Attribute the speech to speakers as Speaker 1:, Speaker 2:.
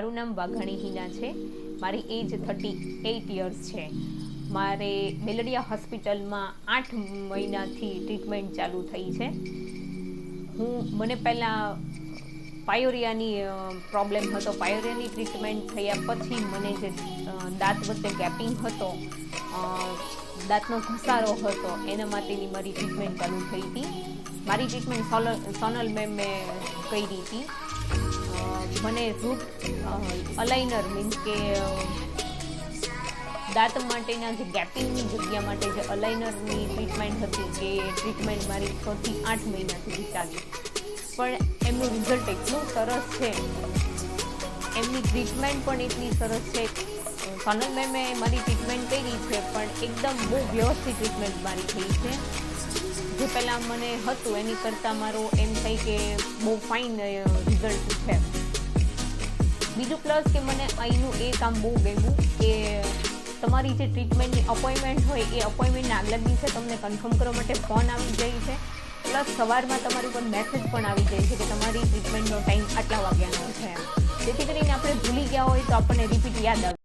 Speaker 1: મારું નામ વાઘાણી હિના છે. મારી એજ 38 યર્સ છે. મારે મેલેરિયા હોસ્પિટલમાં 8 મહિનાથી ટ્રીટમેન્ટ ચાલુ થઈ છે. મને પહેલાં પાયોરિયાની પ્રોબ્લેમ હતો. પાયોરિયાની ટ્રીટમેન્ટ થયા પછી મને જે દાંત વચ્ચે ગેપિંગ હતો, દાંતનો ઘસારો હતો, એના માટેની મારી ટ્રીટમેન્ટ ચાલુ થઈ હતી. મારી ટ્રીટમેન્ટ સોનલ મેમે કરી હતી. મને રૂટ અલાઇનર મીન્સ કે દાંત માટેના જે ગેપિંગની જગ્યા માટે જે અલાઇનરની ટ્રીટમેન્ટ હતી, એ ટ્રીટમેન્ટ મારી 6 થી 8 મહિના સુધી ચાલી. પણ એમનું રિઝલ્ટ એટલું સરસ છે, એમની ટ્રીટમેન્ટ પણ એટલી સરસ છે. સોનલ મેમે મારી ટ્રીટમેન્ટ કરી છે, પણ એકદમ બહુ વ્યવસ્થિત ટ્રીટમેન્ટ મારી થઈ છે. જે પહેલાં મને હતું એની કરતાં મારું એમ થાય કે બહુ ફાઇન રિઝલ્ટ છે. બીજું પ્લસ કે મને અહીંનું એ કામ બહુ ગમ્યું કે તમારી જે ટ્રીટમેન્ટની અપોઇન્ટમેન્ટ હોય એ અપોઇન્ટમેન્ટના આગલા દિવસે તમને કન્ફર્મ કરવા માટે ફોન આવી જાય છે. પ્લસ સવારમાં તમારી પર મેસેજ પણ આવી જાય છે કે તમારી ટ્રીટમેન્ટનો ટાઈમ આટલા વાગ્યાનો છે. જેથી કરીને આપણે ભૂલી ગયા હોય તો આપણને રિપીટ યાદ આવે.